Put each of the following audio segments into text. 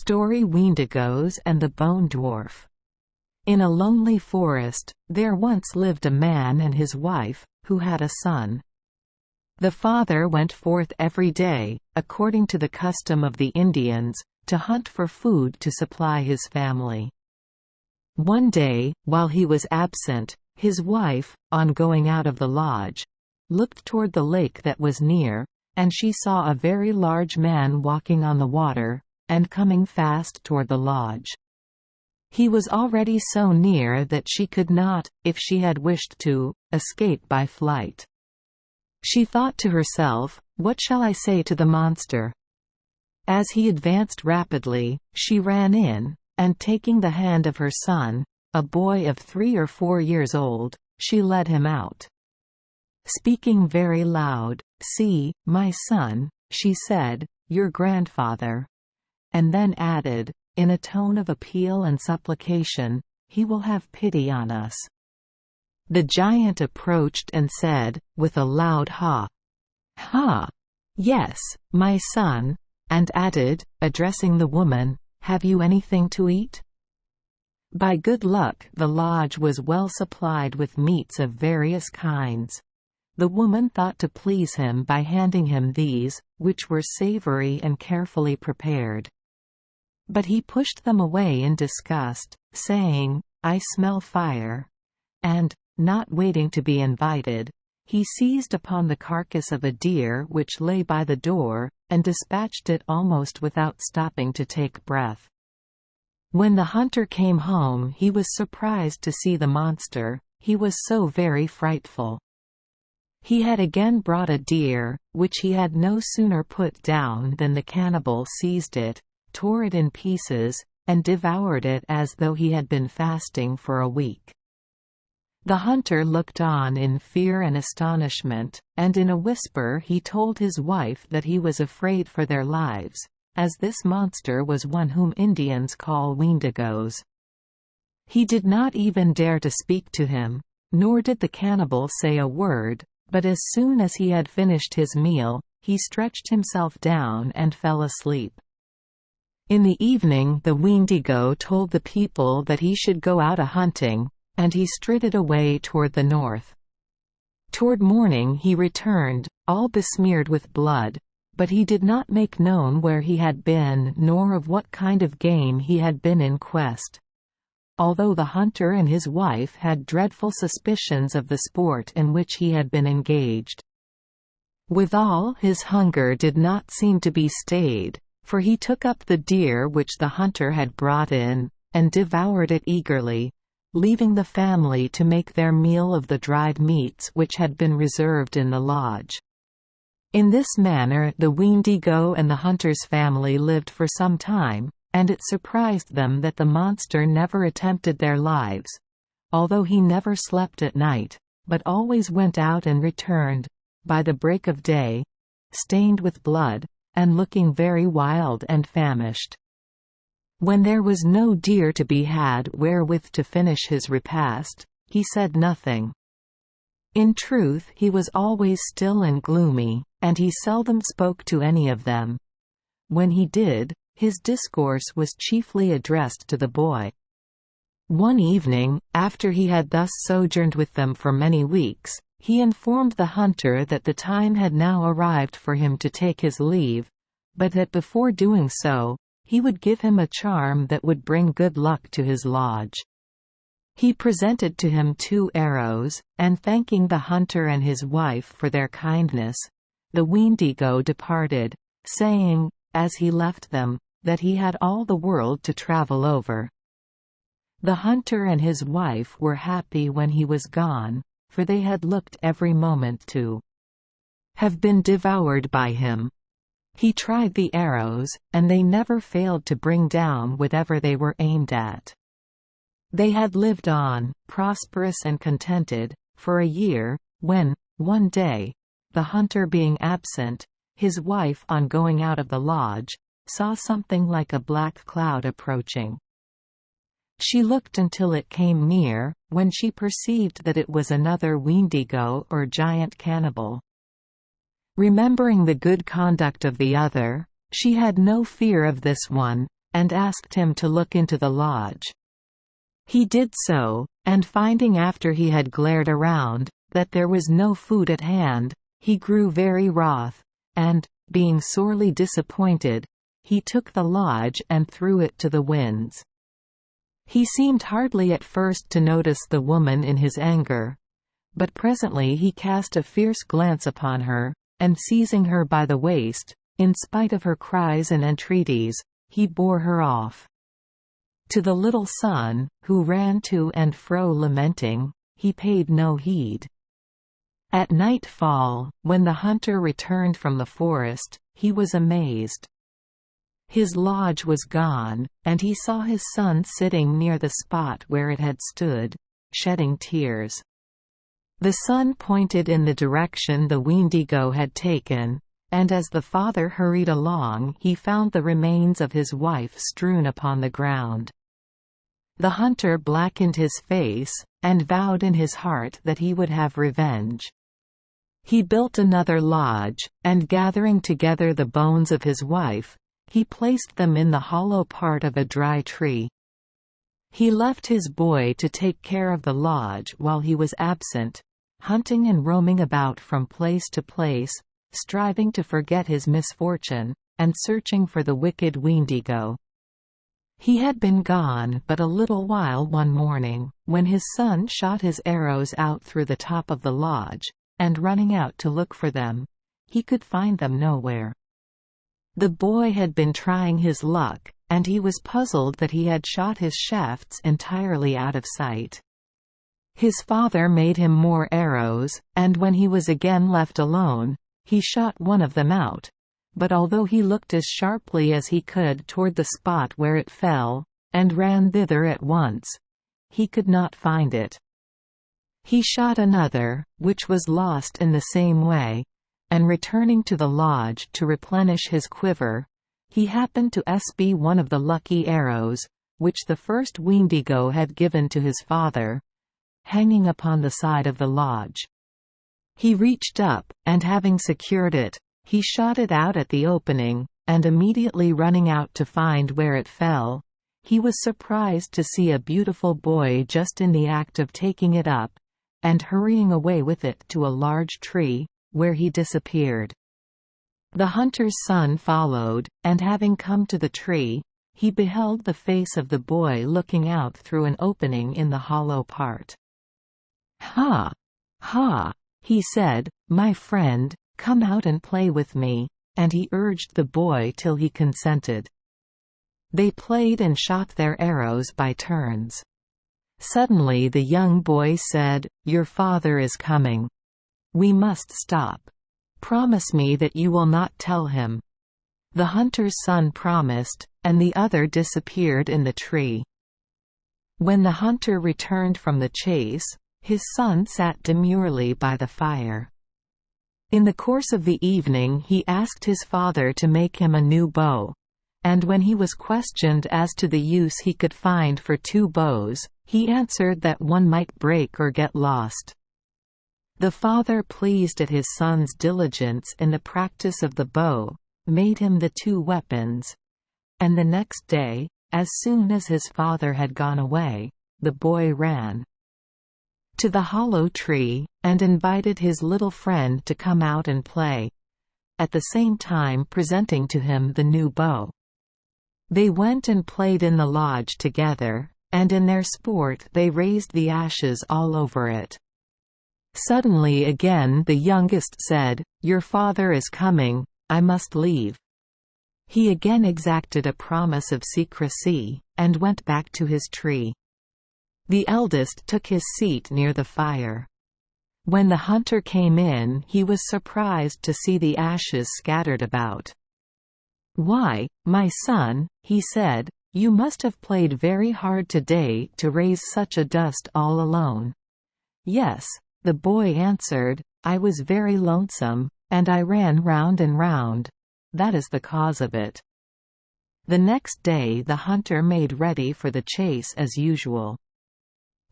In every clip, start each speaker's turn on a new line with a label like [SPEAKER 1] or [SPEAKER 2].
[SPEAKER 1] Story Weendigoes and the Bone-Dwarf. In a lonely forest, there once lived a man and his wife, who had a son. The father went forth every day, according to the custom of the Indians, to hunt for food to supply his family. One day, while he was absent, his wife, on going out of the lodge, looked toward the lake that was near, and she saw a very large man walking on the water, and coming fast toward the lodge. He was already so near that she could not, if she had wished to, escape by flight. She thought to herself, "What shall I say to the monster?" As he advanced rapidly, she ran in, and taking the hand of her son, a boy of 3 or 4 years old, she led him out. Speaking very loud, "See, my son," she said, "your grandfather," and then added, in a tone of appeal and supplication, "He will have pity on us." The giant approached and said, with a loud "Ha! Ha! Yes, my son," and added, addressing the woman, "Have you anything to eat?" By good luck the lodge was well supplied with meats of various kinds. The woman thought to please him by handing him these, which were savory and carefully prepared. But he pushed them away in disgust, saying, "I smell fire," and, not waiting to be invited, he seized upon the carcass of a deer which lay by the door, and dispatched it almost without stopping to take breath. When the hunter came home he was surprised to see the monster, he was so very frightful. He had again brought a deer, which he had no sooner put down than the cannibal seized it, tore it in pieces, and devoured it as though he had been fasting for a week. The hunter looked on in fear and astonishment, and in a whisper he told his wife that he was afraid for their lives, as this monster was one whom Indians call Weendigoes. He did not even dare to speak to him, nor did the cannibal say a word, but as soon as he had finished his meal, he stretched himself down and fell asleep. In the evening the Weendigo told the people that he should go out a-hunting, and he strutted away toward the north. Toward morning he returned, all besmeared with blood, but he did not make known where he had been nor of what kind of game he had been in quest. Although the hunter and his wife had dreadful suspicions of the sport in which he had been engaged. Withal his hunger did not seem to be stayed, for he took up the deer which the hunter had brought in, and devoured it eagerly, leaving the family to make their meal of the dried meats which had been reserved in the lodge. In this manner the Weendigo and the hunter's family lived for some time, and it surprised them that the monster never attempted their lives, although he never slept at night, but always went out and returned, by the break of day, stained with blood, and looking very wild and famished. When there was no deer to be had wherewith to finish his repast, he said nothing. In truth he was always still and gloomy, and he seldom spoke to any of them. When he did, his discourse was chiefly addressed to the boy. One evening, after he had thus sojourned with them for many weeks, he informed the hunter that the time had now arrived for him to take his leave, but that before doing so, he would give him a charm that would bring good luck to his lodge. He presented to him 2 arrows, and thanking the hunter and his wife for their kindness, the Weendigo departed, saying, as he left them, that he had all the world to travel over. The hunter and his wife were happy when he was gone, for they had looked every moment to have been devoured by him. He tried the arrows, and they never failed to bring down whatever they were aimed at. They had lived on, prosperous and contented, for a year, when, one day, the hunter being absent, his wife on going out of the lodge, saw something like a black cloud approaching. She looked until it came near, when she perceived that it was another Weendigo or giant cannibal. Remembering the good conduct of the other, she had no fear of this one, and asked him to look into the lodge. He did so, and finding after he had glared around, that there was no food at hand, he grew very wroth, and, being sorely disappointed, he took the lodge and threw it to the winds. He seemed hardly at first to notice the woman in his anger, but presently he cast a fierce glance upon her, and seizing her by the waist, in spite of her cries and entreaties, he bore her off. To the little son, who ran to and fro lamenting, he paid no heed. At nightfall, when the hunter returned from the forest, he was amazed. His lodge was gone, and he saw his son sitting near the spot where it had stood, shedding tears. The son pointed in the direction the Weendigo had taken, and as the father hurried along he found the remains of his wife strewn upon the ground. The hunter blackened his face, and vowed in his heart that he would have revenge. He built another lodge, and gathering together the bones of his wife, he placed them in the hollow part of a dry tree. He left his boy to take care of the lodge while he was absent, hunting and roaming about from place to place, striving to forget his misfortune, and searching for the wicked Weendigo. He had been gone but a little while one morning, when his son shot his arrows out through the top of the lodge, and running out to look for them, he could find them nowhere. The boy had been trying his luck, and he was puzzled that he had shot his shafts entirely out of sight. His father made him more arrows, and when he was again left alone, he shot one of them out, but although he looked as sharply as he could toward the spot where it fell, and ran thither at once, he could not find it. He shot another, which was lost in the same way, and returning to the lodge to replenish his quiver, he happened to espy one of the lucky arrows, which the first Weendigo had given to his father, hanging upon the side of the lodge. He reached up, and having secured it, he shot it out at the opening, and immediately running out to find where it fell, he was surprised to see a beautiful boy just in the act of taking it up, and hurrying away with it to a large tree, where he disappeared. The hunter's son followed, and having come to the tree, he beheld the face of the boy looking out through an opening in the hollow part. "Ha! Ha!" he said, "my friend, come out and play with me," and he urged the boy till he consented. They played and shot their arrows by turns. Suddenly the young boy said, "Your father is coming. We must stop. Promise me that you will not tell him." The hunter's son promised, and the other disappeared in the tree. When the hunter returned from the chase, his son sat demurely by the fire. In the course of the evening he asked his father to make him a new bow, and when he was questioned as to the use he could find for two bows, he answered that one might break or get lost. The father, pleased at his son's diligence in the practice of the bow, made him the two weapons, and the next day, as soon as his father had gone away, the boy ran to the hollow tree, and invited his little friend to come out and play, at the same time presenting to him the new bow. They went and played in the lodge together, and in their sport they raised the ashes all over it. Suddenly again the youngest said, "Your father is coming, I must leave." He again exacted a promise of secrecy, and went back to his tree. The eldest took his seat near the fire. When the hunter came in, he was surprised to see the ashes scattered about. "Why, my son," he said, "you must have played very hard today to raise such a dust all alone." "Yes," the boy answered, "I was very lonesome, and I ran round and round. That is the cause of it." The next day the hunter made ready for the chase as usual.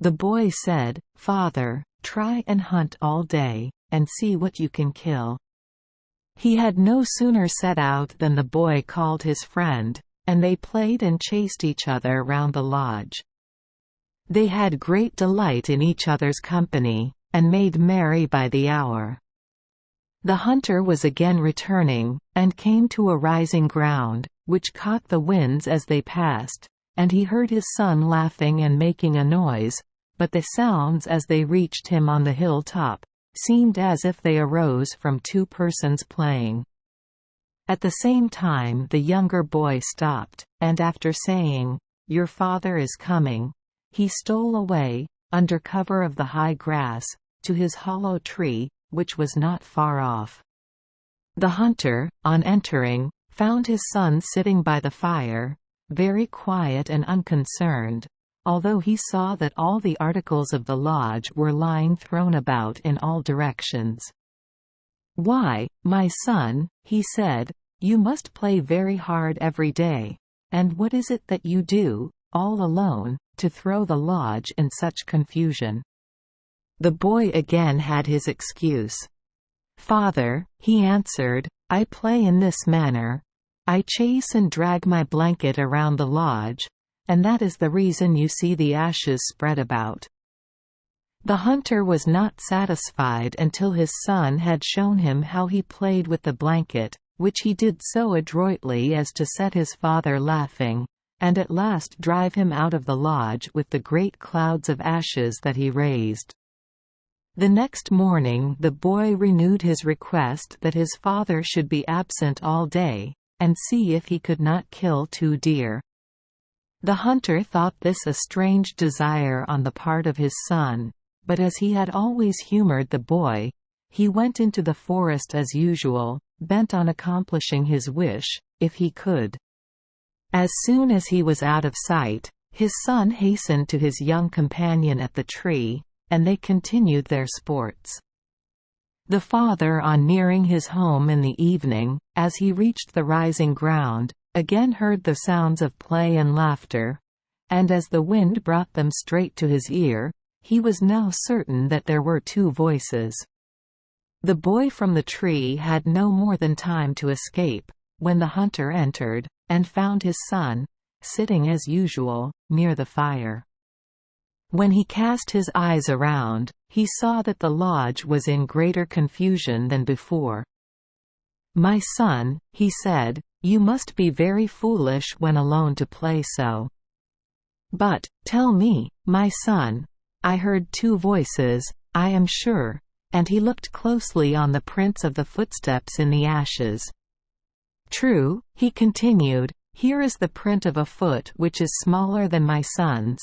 [SPEAKER 1] The boy said, "Father, try and hunt all day, and see what you can kill." He had no sooner set out than the boy called his friend, and they played and chased each other round the lodge. They had great delight in each other's company, and made merry by the hour. The hunter was again returning, and came to a rising ground, which caught the winds as they passed, and he heard his son laughing and making a noise, but the sounds as they reached him on the hill top seemed as if they arose from two persons playing. At the same time the younger boy stopped, and after saying, "Your father is coming," he stole away, under cover of the high grass, to his hollow tree, which was not far off. The hunter, on entering, found his son sitting by the fire, very quiet and unconcerned, although he saw that all the articles of the lodge were lying thrown about in all directions. "Why, my son," he said, "you must play very hard every day, and what is it that you do, all alone, to throw the lodge in such confusion?" The boy again had his excuse. "Father," he answered, "I play in this manner. I chase and drag my blanket around the lodge, and that is the reason you see the ashes spread about." The hunter was not satisfied until his son had shown him how he played with the blanket, which he did so adroitly as to set his father laughing, and at last drive him out of the lodge with the great clouds of ashes that he raised. The next morning the boy renewed his request that his father should be absent all day, and see if he could not kill 2 deer. The hunter thought this a strange desire on the part of his son, but as he had always humored the boy, he went into the forest as usual, bent on accomplishing his wish, if he could. As soon as he was out of sight, his son hastened to his young companion at the tree, and they continued their sports. The father, on nearing his home in the evening, as he reached the rising ground, again heard the sounds of play and laughter, and as the wind brought them straight to his ear, he was now certain that there were 2 voices. The boy from the tree had no more than time to escape, when the hunter entered, and found his son, sitting as usual, near the fire. When he cast his eyes around, he saw that the lodge was in greater confusion than before. "My son," he said, "you must be very foolish when alone to play so. But, tell me, my son, I heard 2 voices, I am sure," and he looked closely on the prints of the footsteps in the ashes. "True," he continued, "here is the print of a foot which is smaller than my son's,"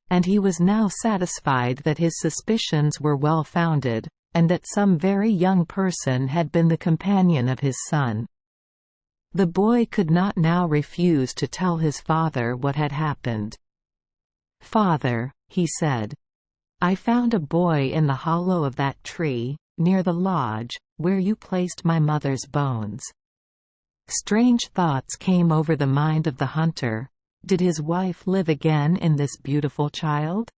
[SPEAKER 1] and he was now satisfied that his suspicions were well founded, and that some very young person had been the companion of his son. The boy could not now refuse to tell his father what had happened. "Father," he said, "I found a boy in the hollow of that tree, near the lodge, where you placed my mother's bones." Strange thoughts came over the mind of the hunter. Did his wife live again in this beautiful child?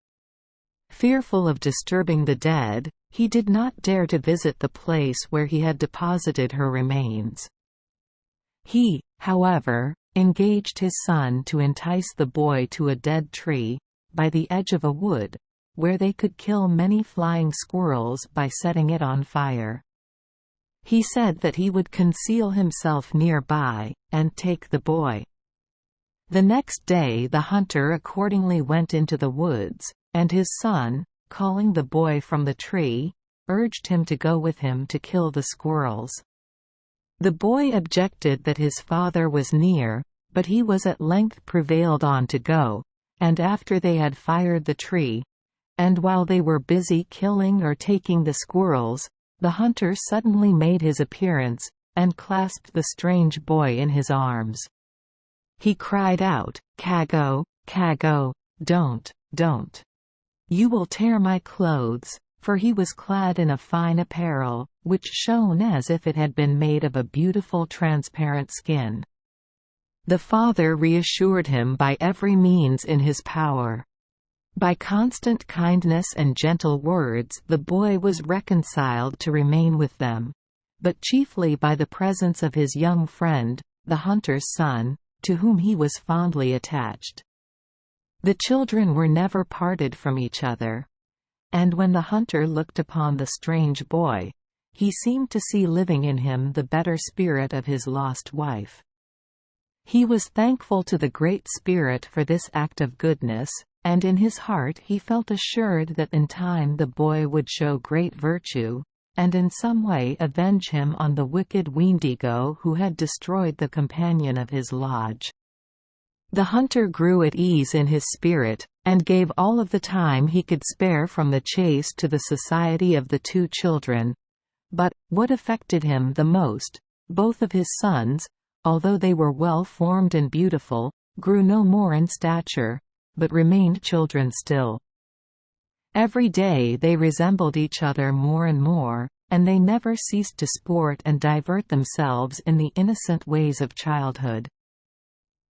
[SPEAKER 1] Fearful of disturbing the dead, he did not dare to visit the place where he had deposited her remains. He, however, engaged his son to entice the boy to a dead tree, by the edge of a wood, where they could kill many flying squirrels by setting it on fire. He said that he would conceal himself nearby, and take the boy. The next day the hunter accordingly went into the woods, and his son, calling the boy from the tree, urged him to go with him to kill the squirrels. The boy objected that his father was near, but he was at length prevailed on to go, and after they had fired the tree, and while they were busy killing or taking the squirrels, the hunter suddenly made his appearance, and clasped the strange boy in his arms. He cried out, "Kago, Kago, don't. You will tear my clothes," for he was clad in a fine apparel, which shone as if it had been made of a beautiful transparent skin. The father reassured him by every means in his power. By constant kindness and gentle words the boy was reconciled to remain with them, but chiefly by the presence of his young friend, the hunter's son, to whom he was fondly attached. The children were never parted from each other, and when the hunter looked upon the strange boy, he seemed to see living in him the better spirit of his lost wife. He was thankful to the Great Spirit for this act of goodness, and in his heart he felt assured that in time the boy would show great virtue, and in some way avenge him on the wicked Weendigo who had destroyed the companion of his lodge. The hunter grew at ease in his spirit, and gave all of the time he could spare from the chase to the society of the two children. But, what affected him the most, both of his sons, although they were well formed and beautiful, grew no more in stature, but remained children still. Every day they resembled each other more and more, and they never ceased to sport and divert themselves in the innocent ways of childhood.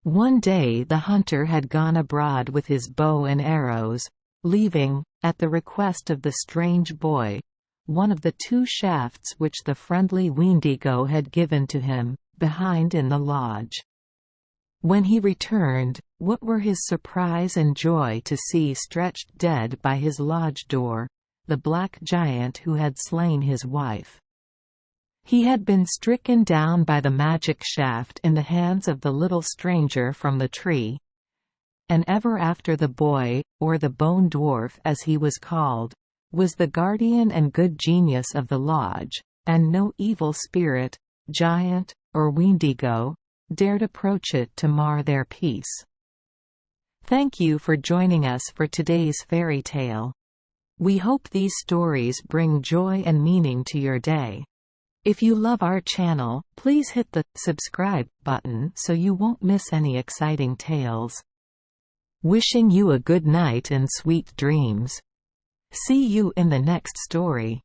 [SPEAKER 1] One day the hunter had gone abroad with his bow and arrows, leaving, at the request of the strange boy, one of the two shafts which the friendly Weendigo had given to him, behind in the lodge. When he returned, what were his surprise and joy to see stretched dead by his lodge door, the black giant who had slain his wife. He had been stricken down by the magic shaft in the hands of the little stranger from the tree. And ever after the boy, or the Bone-Dwarf as he was called, was the guardian and good genius of the lodge, and no evil spirit, giant, or Weendigo, dared approach it to mar their peace. Thank you for joining us for today's fairy tale. We hope these stories bring joy and meaning to your day. If you love our channel, please hit the subscribe button so you won't miss any exciting tales. Wishing you a good night and sweet dreams. See you in the next story.